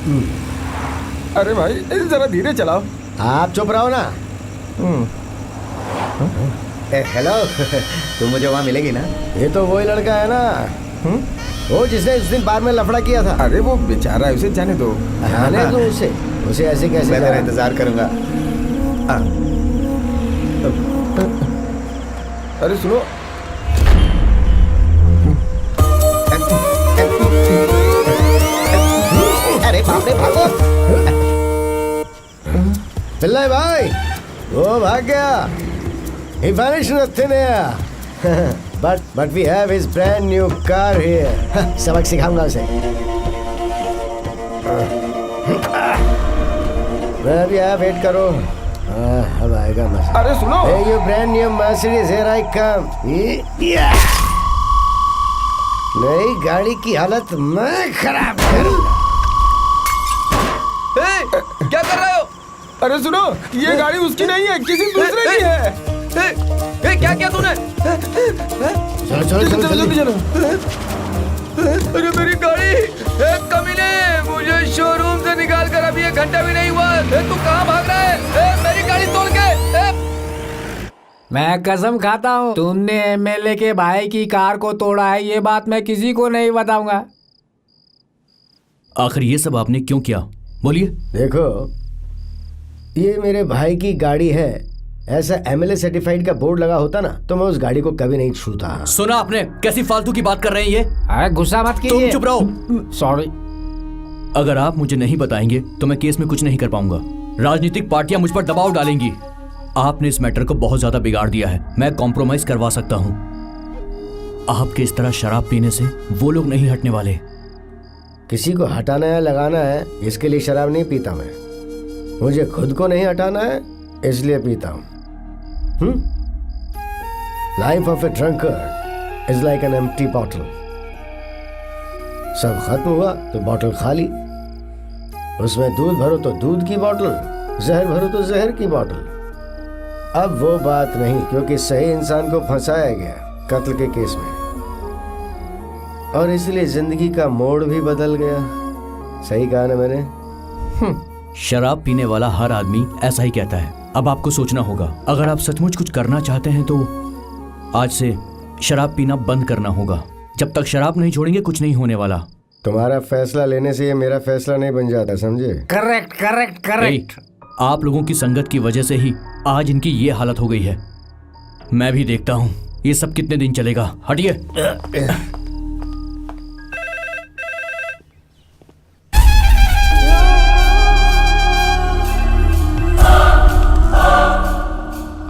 अरे भाई जरा धीरे चलाओ। आप चुप रहो ना। हेलो तुम मुझे वहाँ मिलेगी ना? ये तो वही लड़का है ना वो जिसने उस दिन बार में लफड़ा किया था। अरे वो बेचारा है, उसे जाने दो। जाने दो उसे ऐसे कैसे? मैं तेरा इंतजार करूंगा। अरे सुनो, अरे बाप रे भागो। पिल्लाई भाई वो भाग गया। He vanished in thin air. But we have his brand new car here. सबक सिखाऊंगा उसे। मैं अभी आया, वेट करो। अब आएगा मजा। अरे सुनो। Hey, you brand new Mercedes, here I come. नई गाड़ी की हालत मैं खराब करूंगा। क्या कर रहे हो? अरे सुनो, ये गाड़ी उसकी नहीं है, किसी दूसरे की है। क्या किया तूने? चलो जल्दी चलो। अरे मेरी गाड़ी! कमीने, मुझे शोरूम से निकाल कर अभी 1 घंटा भी नहीं हुआ। तू कहाँ भाग रहा है? मेरी गाड़ी तोड़ के! मैं कसम खाता हूँ तुमने एमएलए के भाई की कार को तोड़ा है, ये बात मैं किसी को नहीं बताऊंगा। आखिर ये सब आपने क्यों किया? बोलिए। देखो ये मेरे भाई की गाड़ी है, ऐसा एमएलए सर्टिफाइड का बोर्ड लगा होता ना तो मैं उस गाड़ी को कभी नहीं छूता। सुना आपने? कैसी फालतू की बात कर रहे हैं ये? अरे गुस्सा मत कीजिए। तुम चुप रहो। सॉरी। अगर आप मुझे नहीं बताएंगे तो मैं केस में कुछ नहीं कर पाऊंगा। राजनीतिक पार्टियां मुझ पर दबाव डालेंगी। आपने इस मैटर को बहुत ज्यादा बिगाड़ दिया है। मैं कॉम्प्रोमाइज करवा सकता हूँ। आपके इस तरह शराब पीने से वो लोग नहीं हटने वाले। किसी को हटाना है लगाना है इसके लिए शराब नहीं पीता मैं। मुझे खुद को नहीं हटाना है इसलिए पीता हूँ। Life of A drunker is like an empty bottle. सब खत्म हुआ तो बॉटल खाली। उसमें दूध भरो तो दूध की बॉटल, जहर भरो तो जहर की बॉटल। अब वो बात नहीं, क्योंकि सही इंसान को फंसाया गया कत्ल के केस में, और इसलिए जिंदगी का मोड़ भी बदल गया। सही कहा ना मैंने? शराब पीने वाला हर आदमी ऐसा ही कहता है। अब आपको सोचना होगा। अगर आप सचमुच कुछ करना चाहते हैं तो आज से शराब पीना बंद करना होगा। जब तक शराब नहीं छोड़ेंगे कुछ नहीं होने वाला। तुम्हारा फैसला लेने से ये मेरा फैसला नहीं बन जाता, समझे? Correct correct correct. आप लोगों की संगत की वजह से ही आज इनकी ये हालत हो गई है। मैं भी देखता हूँ ये सब कितने दिन चलेगा। हटिए।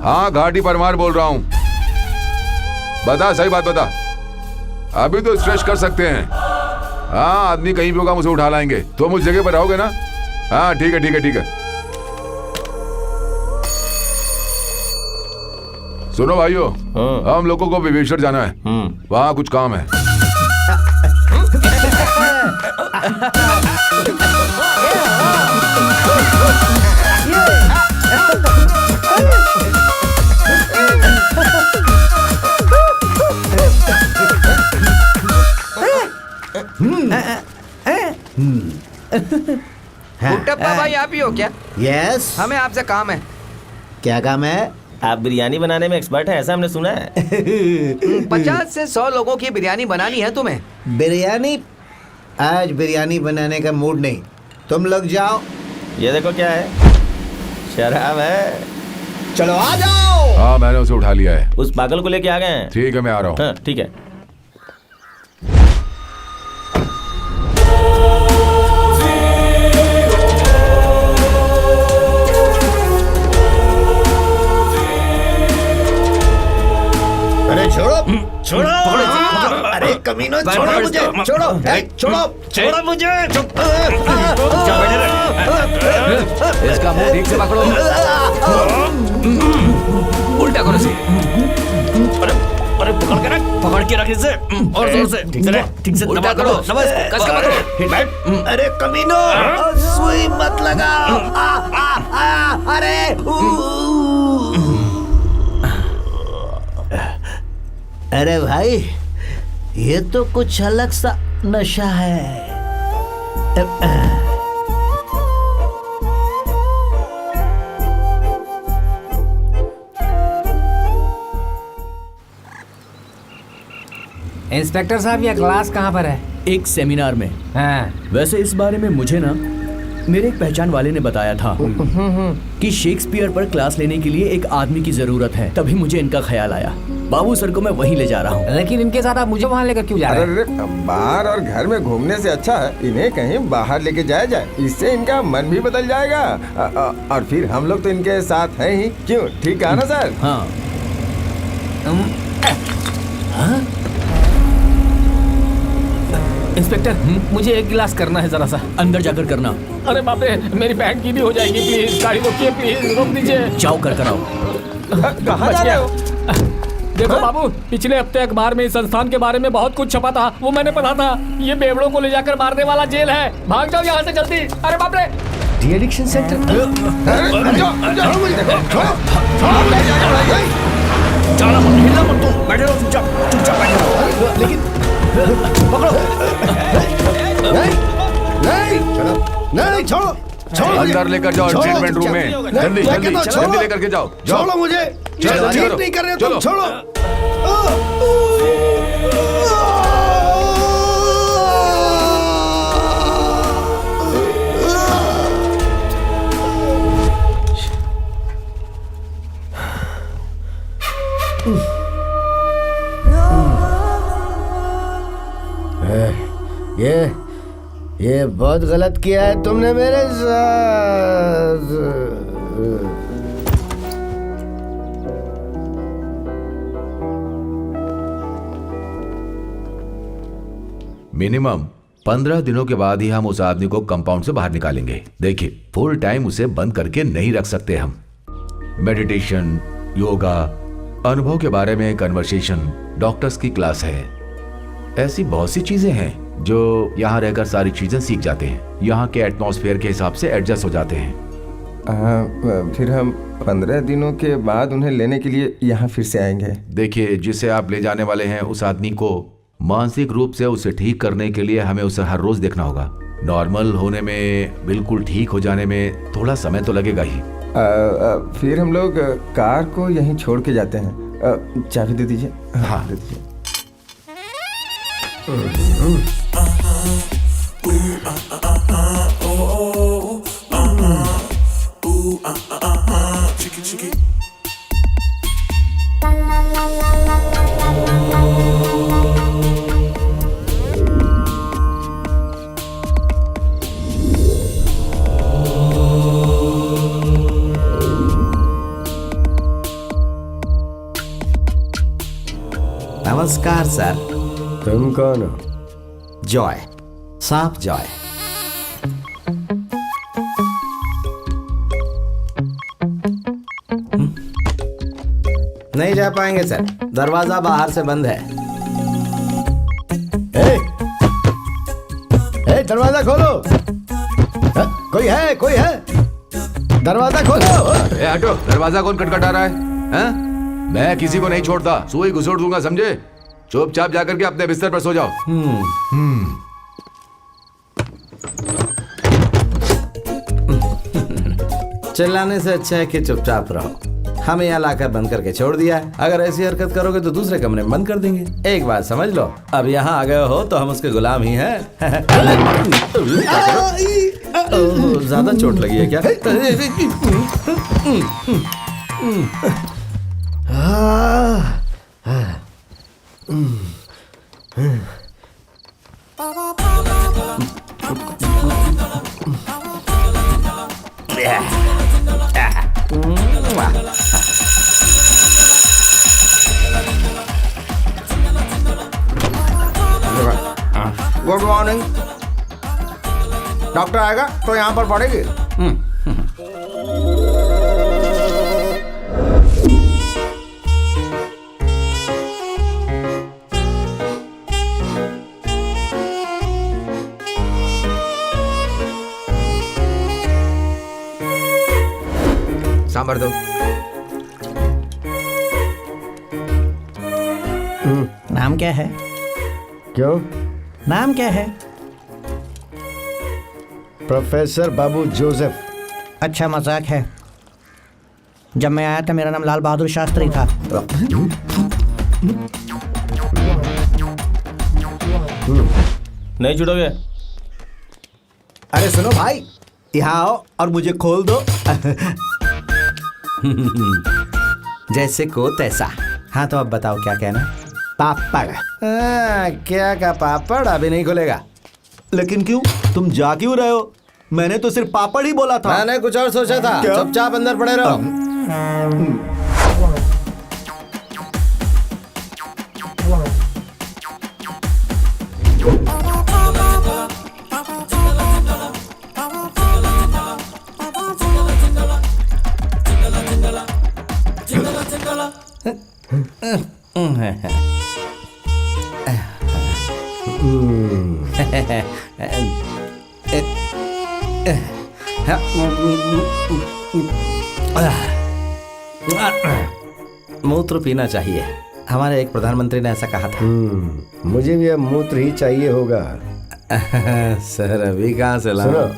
हाँ, घाटी परमार बोल रहा हूँ। बता, सही बात बता। अभी तो स्ट्रेच कर सकते हैं। हाँ, आदमी कहीं भी होगा, मुझे उठा लाएंगे। तुम उस जगह पर रहोगे ना? हाँ ठीक है ठीक है ठीक है। सुनो भाइयों, हम लोगों को विवेश्वर जाना है। वहाँ कुछ काम है। गुड्डप्पा भाई आप ही हो क्या? यस। हमें आपसे काम है। क्या काम है? आप बिरयानी बनाने में एक्सपर्ट हैं ऐसा हमने सुना है। 50 से 100 लोगों की बिरयानी बनानी है तुम्हें। बिरयानी? आज बिरयानी बनाने का मूड नहीं, तुम लोग जाओ। ये देखो क्या है, शराब है। चलो आ जाओ। हाँ, मैंने उसे उठा लिया है। उस पागल को लेके आ गए हैं। ठीक है, मैं आ रहा हूँ। हाँ ठीक है। छोड़ो। अरे कमीनो, छोड़ो मुझे। छोड़ो छोड़ो छोड़ो मुझे। इसका मुंह ठीक से पकड़ो। उल्टा करो इसे। अरे पकड़ के रख इसे और जोर से। ठीक से उल्टा करो। बस कस के पकड़ो। अरे कमीनो, सुई मत लगा। अरे अरे भाई, ये तो कुछ अलग सा नशा है। इंस्पेक्टर साहब ये क्लास कहाँ पर है? एक सेमिनार में। हाँ। वैसे इस बारे में मुझे ना मेरे एक पहचान वाले ने बताया था कि शेक्सपियर पर क्लास लेने के लिए एक आदमी की जरूरत है, तभी मुझे इनका ख्याल आया। बाबू सर को मैं वहीं ले जा रहा हूँ। लेकिन इनके साथ आप मुझे वहाँ लेकर क्यों जा रहे हैं? अरे बाहर और घर में घूमने से अच्छा है इन्हें कहीं बाहर लेके जाया जाए, इससे इनका मन भी बदल जाएगा। और फिर हम लोग तो इनके साथ हैं ही, क्यों? ठीक है ना सर? हाँ। इंस्पेक्टर, मुझे एक गिलास करना है जरा सा। अंदर जाकर करना। अरे बाप रे, मेरी बहन की भी हो जाएगी। प्लीज गाड़ी रोकिए, प्लीज रोक दीजिए। जाओ कर कराओ। कहाँ जा रहे हो? देखो बाबू, पिछले हफ्ते अखबार में इस संस्थान के बारे में बहुत कुछ छपा था, वो मैंने पढ़ा था। ये बेवड़ों को ले जाकर मारने वाला जेल है। भाग जाओ यहाँ से जल्दी। अरे बाप रे, डी एडिक्शन सेंटर। जाना मत, हिलना मत तुम, बैठे रहो चुपचाप, चुपचाप बैठे रहो। लेकिन पकड़ो। नहीं, छोड़ो, छोड़ो। अंदर लेकर जाओ ट्रीटमेंट रूम में, जल्दी जल्दी जल्दी लेकर के जाओ। छोड़ो मुझे, चलो, ठीक चलो, नहीं कर रहे हो चलो। तुम, छोड़ो। ये बहुत गलत किया है तुमने मेरे साथ। मिनिमम 15 दिनों के बाद ही हम उस आदमी को कंपाउंड से बाहर निकालेंगे। देखिए, फुल टाइम उसे बंद करके नहीं रख सकते हम। मेडिटेशन, योगा, अनुभव के बारे में कन्वर्सेशन, डॉक्टर्स की क्लास है, ऐसी बहुत सी चीजें हैं जो यहाँ रहकर सारी चीजें सीख जाते हैं। यहाँ के एटमॉस्फेयर के हिसाब से एडजस्ट हो जाते हैं। फिर हम 15 दिनों के बाद उन्हें लेने के लिए यहाँ फिर से आएंगे। देखिए, जिसे आप ले जाने वाले हैं उस आदमी को मानसिक रूप से उसे ठीक करने के लिए हमें उसे हर रोज देखना होगा। नॉर्मल होने में, बिल्कुल ठीक हो जाने में थोड़ा समय तो लगेगा ही। फिर हम लोग कार को यहीं छोड़ के जाते हैं। चाबी दे दीजिए। हाँ। दे दीजिए। नमस्कार सर। तुम कौन हो? जॉय, सांप जॉय। नहीं जा पाएंगे सर, दरवाजा बाहर से बंद है। दरवाजा खोलो। कोई है, कोई है? दरवाजा खोलो। हटो, दरवाजा कौन खटखटा रहा है? मैं किसी को नहीं छोड़ता, सुई घुसोड़ दूंगा, समझे? चुपचाप जाकर के अपने बिस्तर पर सो जाओ। चिल्लाने से अच्छा है कि चुपचाप रहो। हमें यहाँ लाकर बंद करके छोड़ दिया है। अगर ऐसी हरकत करोगे तो दूसरे कमरे में बंद कर देंगे। एक बात समझ लो, अब यहाँ आ गए हो तो हम उसके गुलाम ही हैं। ज्यादा चोट लगी है क्या? Good morning. डॉक्टर आएगा तो यहाँ पर पड़ेगी। सांभर दो। नाम क्या है? क्यों? नाम क्या है? प्रोफेसर बाबू जोसेफ। अच्छा मजाक है। जब मैं आया था मेरा नाम लाल बहादुर शास्त्री था। नहीं छूटोगे। अरे सुनो भाई, यहाँ आओ और मुझे खोल दो। जैसे को तैसा। हाँ तो अब बताओ क्या कहना। पापड़। क्या का पापड़ अभी नहीं खुलेगा। लेकिन क्यों? तुम जा क्यों रहे हो? मैंने तो सिर्फ पापड़ ही बोला था। मैंने कुछ और सोचा था। क्या? चुपचाप अंदर पड़े रहो। मूत्र पीना चाहिए। हमारे एक प्रधानमंत्री ने ऐसा कहा था। मुझे भी अब मूत्र ही चाहिए होगा। सर अभी कहाँ से सुनो, लाऊं?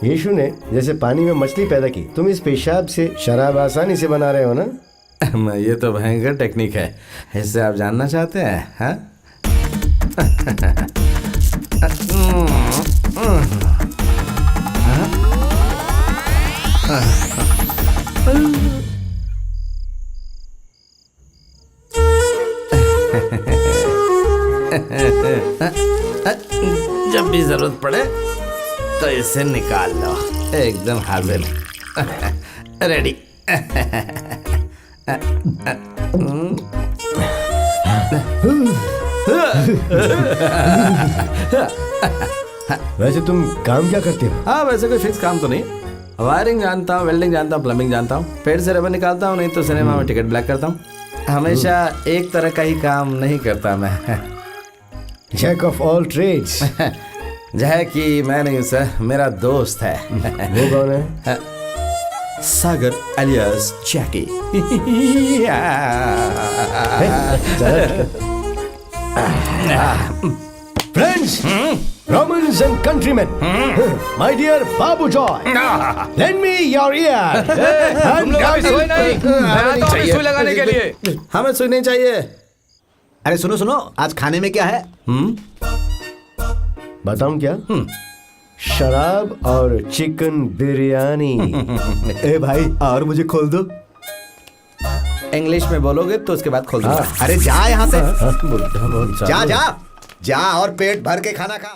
यीशु ने जैसे पानी में मछली पैदा की, तुम इस पेशाब से शराब आसानी से बना रहे हो ना? ये तो भयंकर टेक्निक है। इससे आप जानना चाहते हैं? हाँ? जब भी जरूरत पड़े तो इसे निकाल लो। एकदम हाजिर। रेडी। वैसे तुम काम क्या करते हो? हाँ वैसे कोई फिक्स काम तो नहीं। वायरिंग जानता हूँ, वेल्डिंग जानता हूँ, प्लम्बिंग जानता हूँ, पेड़ से रबर निकालता हूँ, नहीं तो सिनेमा में टिकट ब्लैक करता हूँ। हमेशा एक तरह का ही काम नहीं करता मैं। Jack of all trades. जय कि मैं नहीं सर, मेरा दोस्त है। वो कौन है? Sagar alias Jackie. Friends, Romans and countrymen, my dear Babu Joy, lend me your ear. तुम लोग अभी सोए नहीं? मैं आता हूँ अभी सुई लगाने के लिए। हमें सुई नहीं चाहिए। अरे सुनो सुनो, आज खाने में क्या है? बताऊं क्या? शराब और चिकन बिरयानी। ए भाई, और मुझे खोल दो। इंग्लिश में बोलोगे तो उसके बाद खोल दूंगा। अरे जा यहाँ से। बुढ़ा बहुत जा जा जा और पेट भर के खाना खा।